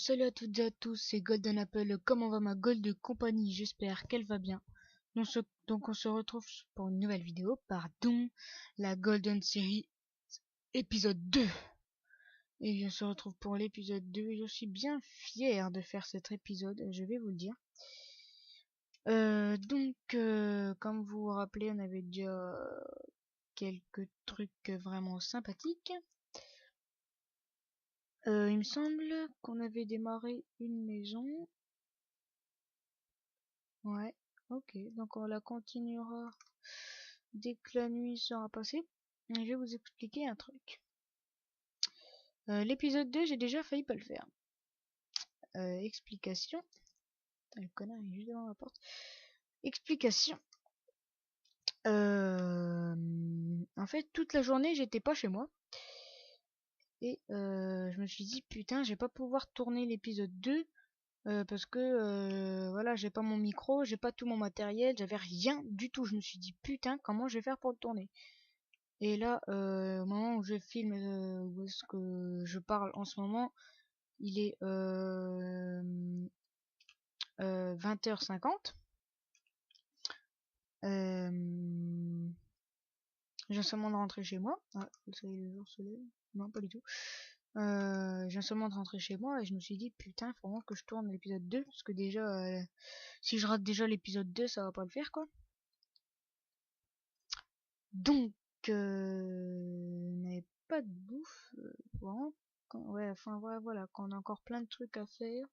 Salut à toutes et à tous, c'est Golden Apple. Comment va ma Gold Company? J'espère qu'elle va bien. Donc on se retrouve pour une nouvelle vidéo, pardon, la Golden Series épisode 2. Et on se retrouve pour l'épisode 2 et je suis bien fier de faire cet épisode, je vais vous le dire. Comme vous vous rappelez, on avait déjà quelques trucs vraiment sympathiques. Il me semble qu'on avait démarré une maison. Ouais, ok, donc on la continuera dès que la nuit sera passée. Et je vais vous expliquer un truc. L'épisode 2, j'ai déjà failli pas le faire. Explication. Le connard est juste devant ma porte. Explication. En fait, toute la journée, j'étais pas chez moi. Et je me suis dit, putain, je vais pas pouvoir tourner l'épisode 2. Parce que voilà, j'ai pas mon micro, j'ai pas tout mon matériel, j'avais rien du tout. Je me suis dit, putain, comment je vais faire pour le tourner? Et là, au moment où je filme, où est-ce que je parle en ce moment, il est 20h50. Je viens seulement de rentrer chez moi. Ah, ça y est, le jour se lève. Non, pas du tout. Je viens seulement de rentrer chez moi et je me suis dit, putain, il faut vraiment que je tourne l'épisode 2. Parce que déjà, si je rate déjà l'épisode 2, ça va pas le faire, quoi. Donc, on n'avait pas de bouffe. Vraiment, ouais, enfin, ouais, voilà, quand on a encore plein de trucs à faire.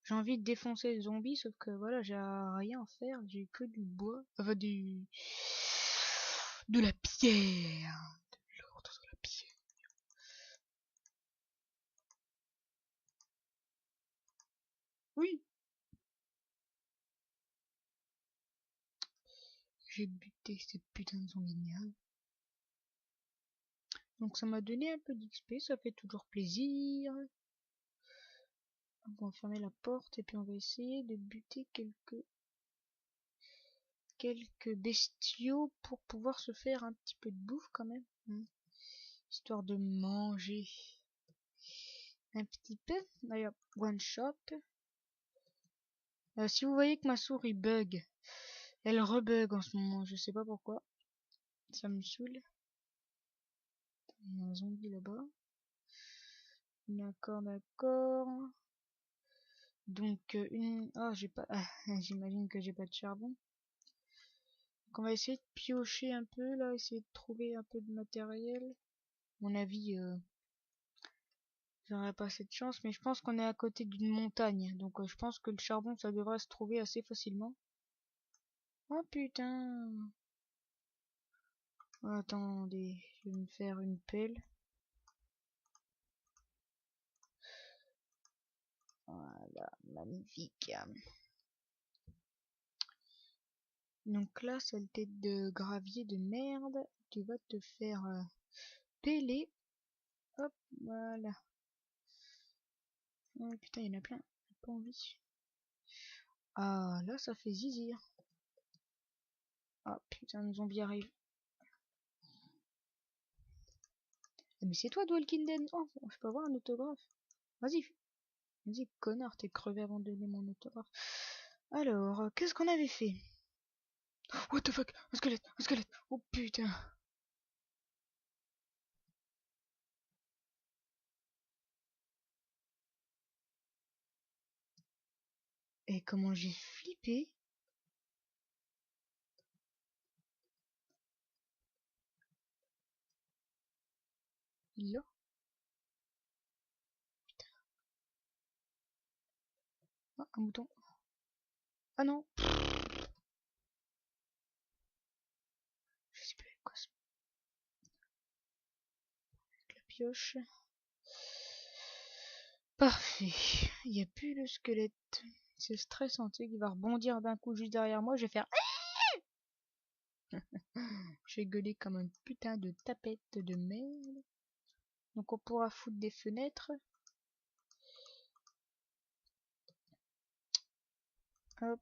J'ai envie de défoncer les zombies, sauf que voilà, j'ai rien à faire, j'ai que du bois, enfin de la pierre, de l'ordre de la pierre. Oui, j'ai buté ces putains de zombies de merde. Donc ça m'a donné un peu d'XP, ça fait toujours plaisir. On va fermer la porte et puis on va essayer de buter quelques bestiaux pour pouvoir se faire un petit peu de bouffe quand même, hein, histoire de manger un petit peu. D'ailleurs, one shot. Si vous voyez que ma souris bug, elle rebug en ce moment, je sais pas pourquoi. Ça me saoule. Il y a un zombie là-bas. D'accord, d'accord. Donc oh, j'ai pas. J'imagine que j'ai pas de charbon. Donc on va essayer de piocher un peu là, essayer de trouver un peu de matériel. À mon avis, j'aurais pas cette chance, mais je pense qu'on est à côté d'une montagne, donc je pense que le charbon ça devrait se trouver assez facilement. Oh putain! Oh, attendez, je vais me faire une pelle. Voilà, magnifique. Donc là, sale tête de gravier de merde, tu vas te faire peler. Hop, voilà. Oh putain, il y en a plein. J'ai pas envie. Ah, là, ça fait zizir. Ah putain, un zombie arrive. Mais c'est toi, Dwalking Dead. Oh, je peux avoir un autographe. Vas-y, vas-y, connard, t'es crevé avant de donner mon autographe. Alors, qu'est-ce qu'on avait fait? What the fuck? Un squelette, un squelette. Oh putain. Et comment j'ai flippé. Là. Ah, un mouton. Ah non. Je sais plus avec quoi c'est. Avec la pioche. Parfait. Il n'y a plus le squelette. C'est stressant, tu sais, qu'il va rebondir d'un coup juste derrière moi. Je vais faire. Je vais gueuler comme un putain de tapette de merde. Donc on pourra foutre des fenêtres. Hop.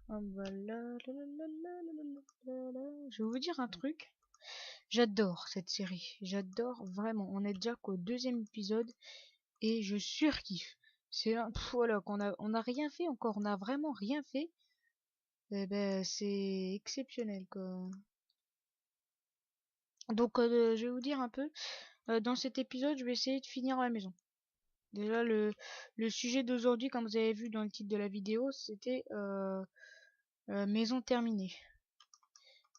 Hop, voilà. Je vais vous dire un truc. J'adore cette série. J'adore vraiment. On est déjà qu'au deuxième épisode et je surkiffe. C'est un, voilà, on a rien fait encore. On a vraiment rien fait. Eh ben, c'est exceptionnel, quoi. Donc, je vais vous dire un peu. Dans cet épisode, je vais essayer de finir la maison. Déjà, le sujet d'aujourd'hui, comme vous avez vu dans le titre de la vidéo, c'était maison terminée.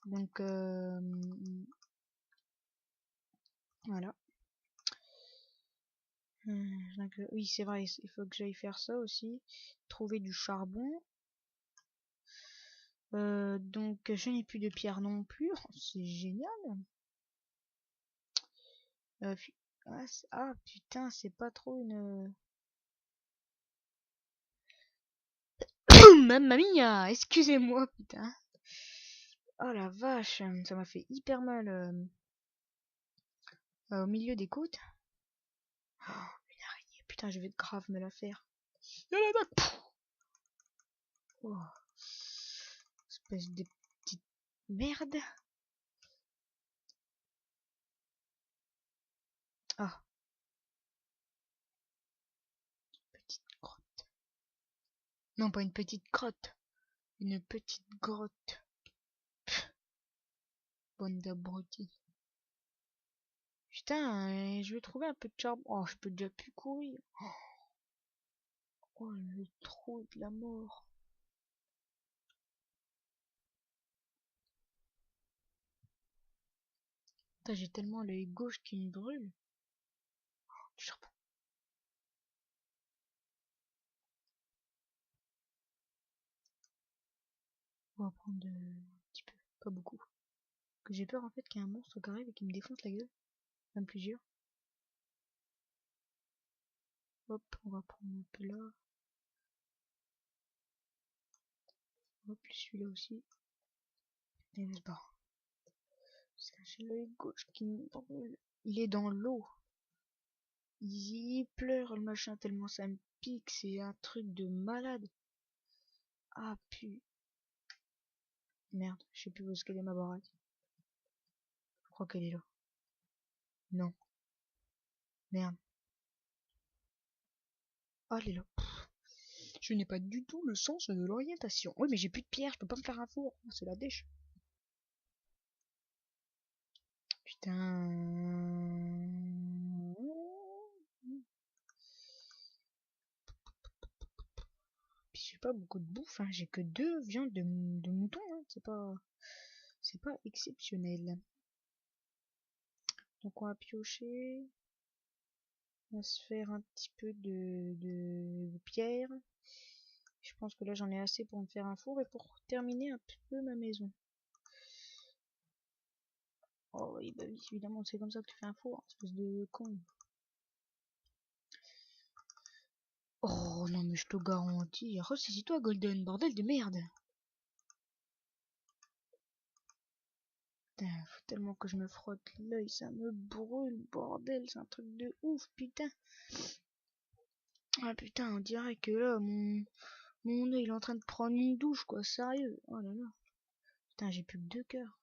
Donc, voilà. Oui, c'est vrai, il faut que j'aille faire ça aussi. Trouver du charbon. Donc, je n'ai plus de pierre non plus. Oh, c'est génial. Euh, fu- ah, putain, c'est pas trop une... Mamma mia! Excusez-moi, putain. Oh la vache, ça m'a fait hyper mal au milieu des côtes. Oh, une araignée, putain, je vais grave me la faire. Oh, espèce de petite merde. Ah, petite grotte. Non, pas une petite grotte. Une petite grotte. Bonne d'abruti. Putain, je vais trouver un peu de charbon. Oh, je peux déjà plus courir. Oh, le trou de la mort. Putain, j'ai tellement l'œil gauche qui me brûle. Du charbon. On va prendre un petit peu, pas beaucoup. Que j'ai peur en fait qu'il y ait un monstre qui arrive et qui me défonce la gueule. Même plusieurs. Hop, on va prendre un peu là. Hop, celui-là aussi. Et là-bas. J'ai l'œil gauche qui me brûle. Il est dans l'eau. Il pleure le machin tellement ça me pique. C'est un truc de malade. Ah pu. Merde, je sais plus où est-ce qu'elle est ma baraque. Je crois qu'elle est là. Non. Merde. Ah, elle est là. Je n'ai pas du tout le sens de l'orientation. Oui, mais j'ai plus de pierre, je peux pas me faire un four. Oh, c'est la dèche. Putain. Puis j'ai pas beaucoup de bouffe, hein. J'ai que 2 viandes de mouton, hein. C'est pas exceptionnel. Donc on va piocher. On va se faire un petit peu de pierre. Je pense que là j'en ai assez pour me faire un four et pour terminer un petit peu ma maison. Oh oui, bah oui, évidemment, c'est comme ça que tu fais un four, espèce de con. Oh non, mais je te garantis. Ressaisis-toi, Golden, bordel de merde. Putain, faut tellement que je me frotte l'œil, ça me brûle, bordel, c'est un truc de ouf, putain. Ah putain, on dirait que là, mon œil il est en train de prendre une douche, quoi, sérieux. Oh là là. Putain, j'ai plus que 2 cœurs.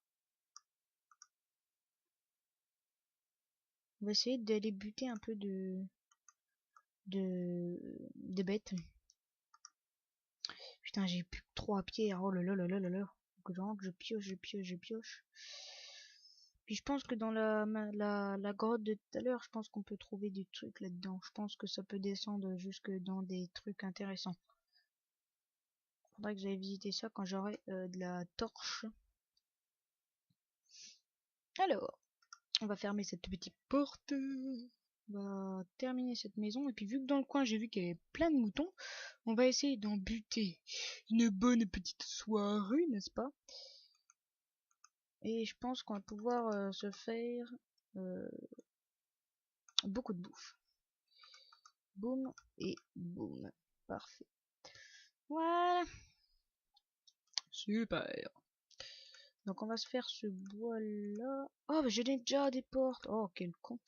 On va essayer d'aller buter un peu de bêtes. Putain, j'ai plus que 3 pierres. Oh là là là là là là. Faut vraiment que je pioche, je pioche, je pioche. Puis je pense que dans la grotte de tout à l'heure, je pense qu'on peut trouver des trucs là-dedans. Je pense que ça peut descendre jusque dans des trucs intéressants. Faudrait que j'aille visiter ça quand j'aurai de la torche. Alors, on va fermer cette petite porte. On va terminer cette maison. Et puis vu que dans le coin j'ai vu qu'il y avait plein de moutons, on va essayer d'en buter une bonne petite soirée, n'est-ce pas? Et je pense qu'on va pouvoir se faire euh, beaucoup de bouffe. Boum et boum. Parfait. Voilà. Super. Donc on va se faire ce bois là. Oh bah j'en ai déjà des portes. Oh quel con.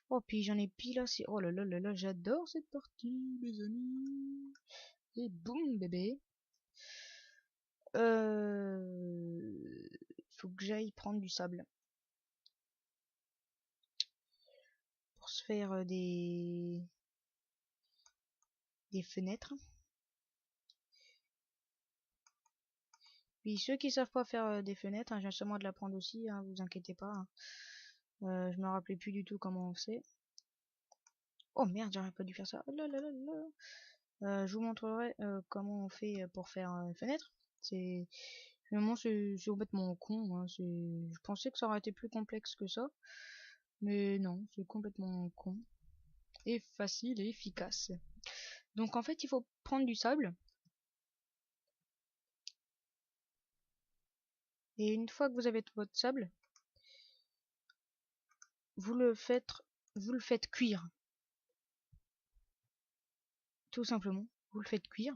Oh puis j'en ai pile là. Oh là là là là. J'adore cette partie les amis. Et boum bébé. Il faut que j'aille prendre du sable. se faire des fenêtres. Puis ceux qui savent pas faire des fenêtres, hein, j'ai sûrement de l'apprendre aussi, hein, vous inquiétez pas. Hein. Je me rappelais plus du tout comment on fait. Oh merde, j'aurais pas dû faire ça. Oh là là là là. Je vous montrerai comment on fait pour faire une fenêtre. C'est finalement c'est complètement con. Hein. Je pensais que ça aurait été plus complexe que ça, mais non, c'est complètement con et facile et efficace. Donc en fait, il faut prendre du sable. Et une fois que vous avez votre sable, vous le faites cuire. Tout simplement. Vous le faites cuire.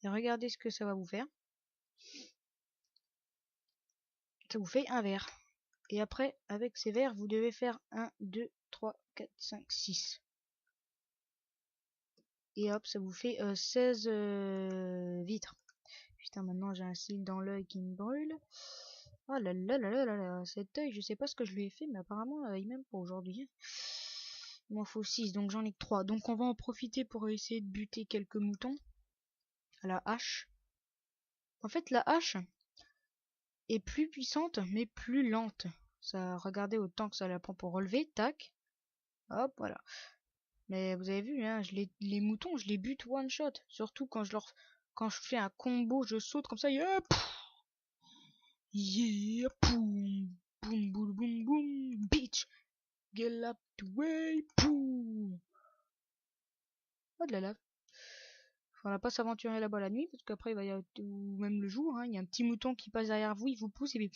Et regardez ce que ça va vous faire. Ça vous fait un verre. Et après, avec ces verres, vous devez faire 1, 2, 3, 4, 5, 6. Et hop, ça vous fait 16 vitres. Putain, maintenant j'ai un cil dans l'œil qui me brûle. Oh là là là là là là, cet œil, je sais pas ce que je lui ai fait, mais apparemment, il m'aime pas aujourd'hui. Il m'en faut 6, donc j'en ai que 3. Donc on va en profiter pour essayer de buter quelques moutons à la hache. En fait, la hache est plus puissante, mais plus lente. Ça, regardez autant que ça la prend pour relever, tac. Hop, voilà. Mais vous avez vu, hein, les moutons, je les bute one shot. Surtout quand je fais un combo, je saute comme ça, yeah, yeah, boum, boum, boum, boum, boum, bitch, get up the way, boum. Oh de là. On va pas s'aventurer là-bas la nuit, parce qu'après, il va y avoir, ou même le jour, hein, il y a un petit mouton qui passe derrière vous, il vous pousse, et puis,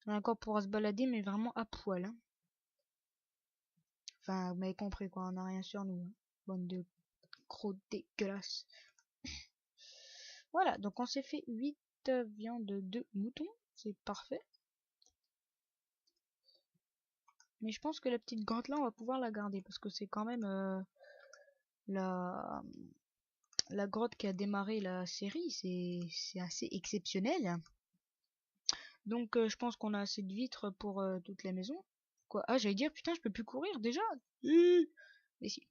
on a encore pourra se balader, mais vraiment à poil, hein. Enfin, vous m'avez compris, quoi, on n'a rien sur nous, hein. Bande de gros dégueulasses. Voilà, donc on s'est fait 8 viandes de mouton, c'est parfait. Mais je pense que la petite grotte là, on va pouvoir la garder, parce que c'est quand même la, la grotte qui a démarré la série, c'est assez exceptionnel. Donc je pense qu'on a assez de vitres pour toute la maison. Quoi? Ah, j'allais dire, putain, je peux plus courir déjà. Mais si.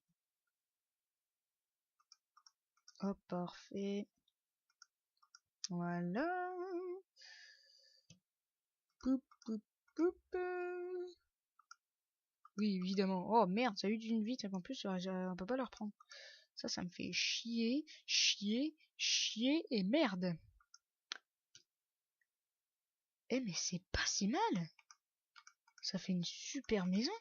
Hop, parfait. Voilà. Poup, poup, poup. Oui, évidemment. Oh merde, ça a eu d'une vite, en plus, on peut pas le reprendre. Ça me fait chier, chier, chier et merde. Eh, mais c'est pas si mal. Ça fait une super maison.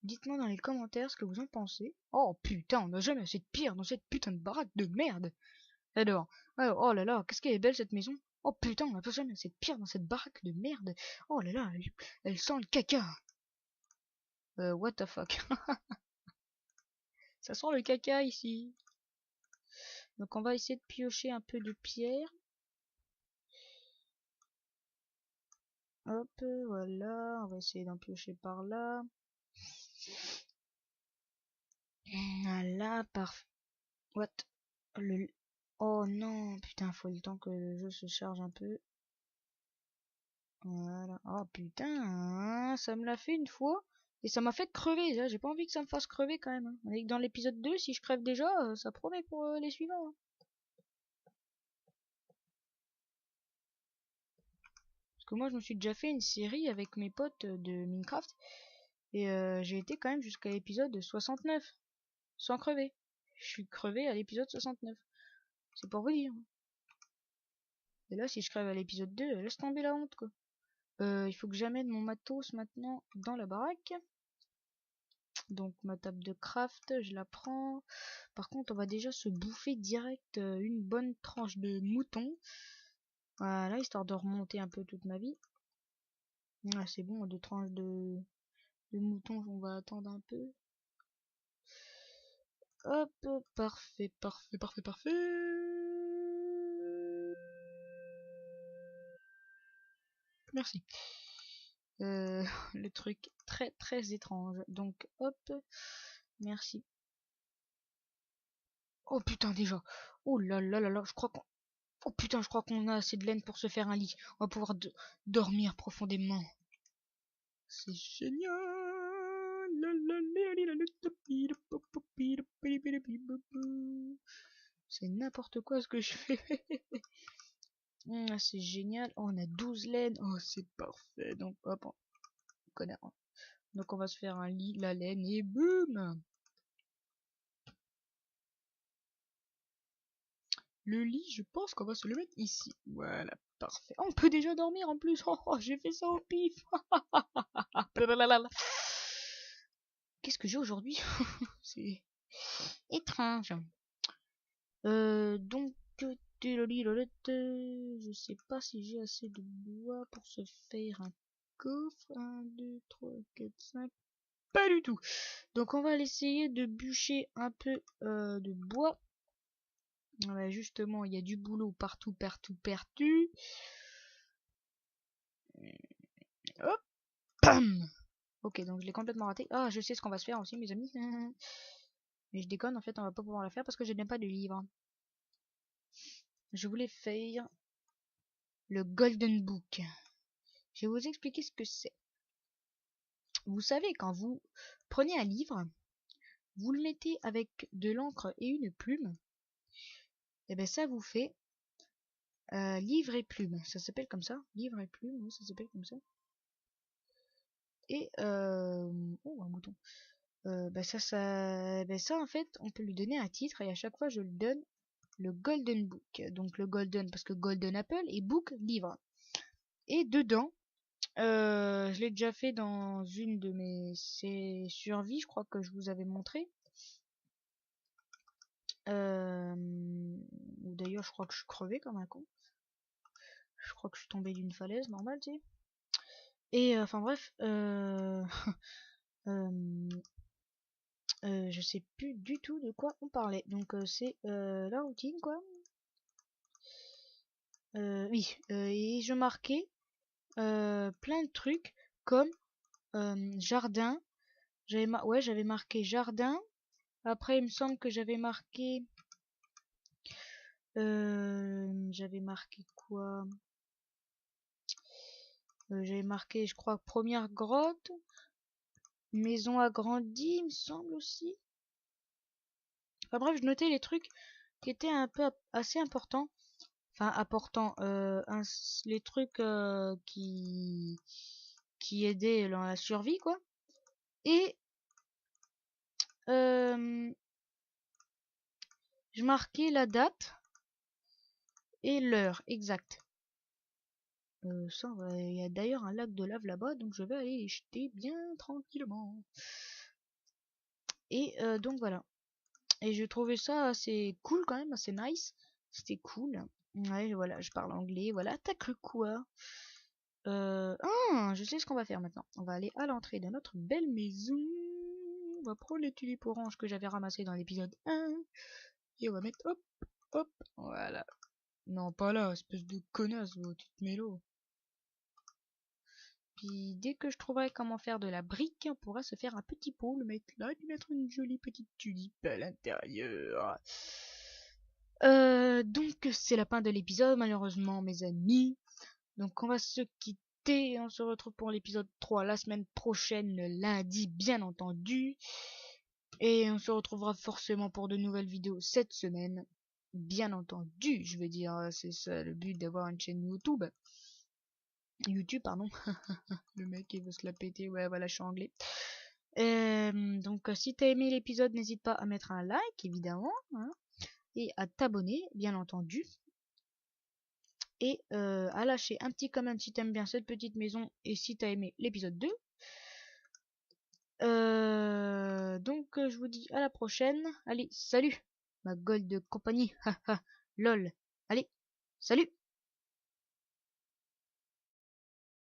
Dites-moi dans les commentaires ce que vous en pensez. Oh putain, on n'a jamais assez de pierre dans cette putain de baraque de merde. Alors, oh là là, qu'est-ce qu'elle est belle cette maison. Oh putain, on n'a pas jamais assez de pierre dans cette baraque de merde. Oh là là, elle sent le caca. What the fuck. Ça sent le caca ici. Donc on va essayer de piocher un peu de pierre. Hop, voilà, on va essayer d'en piocher par là. Voilà, parfait. What? Le... Oh non, putain, faut le temps que le jeu se charge un peu. Voilà. Oh putain, hein, ça me l'a fait une fois. Et ça m'a fait crever, j'ai pas envie que ça me fasse crever quand même. Hein. On est que dans l'épisode 2, si je crève déjà, ça promet pour les suivants. Hein. Parce que moi, je me suis déjà fait une série avec mes potes de Minecraft. Et j'ai été quand même jusqu'à l'épisode 69. Sans crever. Je suis crevé à l'épisode 69. C'est pour vous dire. Et là, si je crève à l'épisode 2, laisse tomber la honte, quoi. Il faut que j'amène mon matos maintenant dans la baraque. Donc ma table de craft, je la prends. Par contre, on va déjà se bouffer direct une bonne tranche de mouton. Voilà, histoire de remonter un peu toute ma vie. Ah, c'est bon, 2 tranches de mouton, on va attendre un peu. Hop, parfait, parfait, parfait, parfait. Merci. Le truc très très étrange. Donc hop, merci. Oh putain déjà. Oh là là là là, je crois qu'on... Oh putain, je crois qu'on a assez de laine pour se faire un lit. On va pouvoir dormir profondément. C'est génial. C'est n'importe quoi ce que je fais. C'est génial. Oh, on a 12 laines. Oh, c'est parfait. Donc, hop, connard. Donc, on va se faire un lit, la laine, et boum. Le lit, je pense qu'on va se le mettre ici. Voilà, parfait. Oh, on peut déjà dormir en plus. Oh, j'ai fait ça au pif. Qu'est-ce que j'ai aujourd'hui? C'est étrange. Donc, je sais pas si j'ai assez de bois pour se faire un coffre. 1, 2, 3, 4, 5. Pas du tout. Donc, on va essayer de bûcher un peu de bois. Ouais, justement, il y a du boulot partout, partout, partout. Hop, bam. Ok, donc je l'ai complètement raté. Ah, je sais ce qu'on va se faire aussi, mes amis. Mais je déconne, en fait, on va pas pouvoir la faire parce que je n'ai pas de livre. Je voulais faire le Golden Book. Je vais vous expliquer ce que c'est. Vous savez, quand vous prenez un livre, vous le mettez avec de l'encre et une plume, et bien ça vous fait livre et plume. Ça s'appelle comme ça, livre et plume, oui, ça s'appelle comme ça. Et oh, un mouton. Ça en fait, on peut lui donner un titre et à chaque fois je lui donne le Golden Book. Donc le Golden parce que Golden Apple et Book livre. Et dedans, je l'ai déjà fait dans une de mes survies, je crois que je vous avais montré. Ou d'ailleurs, je crois que je suis crevé comme un con. Je crois que je suis tombé d'une falaise, normal, tu sais. Et enfin bref, euh, je sais plus du tout de quoi on parlait. Donc c'est la routine, quoi. Oui, et je marquais plein de trucs comme jardin. J'avais marqué jardin. Après, il me semble que j'avais marqué quoi? J'avais marqué, je crois, première grotte, maison agrandie, il me semble aussi. Enfin bref, je notais les trucs qui étaient un peu assez importants. Enfin, importants, les trucs qui aidaient dans la survie, quoi. Et je marquais la date et l'heure exacte. Il y a d'ailleurs un lac de lave là-bas, donc je vais aller les jeter bien tranquillement. Et donc voilà. Et je trouvais ça assez cool quand même, assez nice. C'était cool. Ouais, voilà, je parle anglais. Voilà, t'as cru quoi? Je sais ce qu'on va faire maintenant. On va aller à l'entrée de notre belle maison. On va prendre les tulipes oranges que j'avais ramassées dans l'épisode 1. Et on va mettre hop, hop. Voilà. Non, pas là, espèce de connasse, tu te mélo. Puis dès que je trouverai comment faire de la brique, on pourra se faire un petit pot, le mettre là, et puis mettre une jolie petite tulipe à l'intérieur. Donc c'est la fin de l'épisode, malheureusement, mes amis. Donc on va se quitter, on se retrouve pour l'épisode 3 la semaine prochaine, le lundi, bien entendu. Et on se retrouvera forcément pour de nouvelles vidéos cette semaine. Bien entendu, je veux dire, c'est ça le but d'avoir une chaîne YouTube. YouTube, pardon. Le mec il veut se la péter, ouais voilà, je suis anglais. Donc si t'as aimé l'épisode, n'hésite pas à mettre un like, évidemment, hein, et à t'abonner, bien entendu. Et à lâcher un petit comment si t'aimes bien cette petite maison et si t'as aimé l'épisode 2. Donc je vous dis à la prochaine. Allez, salut ma gold de compagnie. Lol. Allez, salut.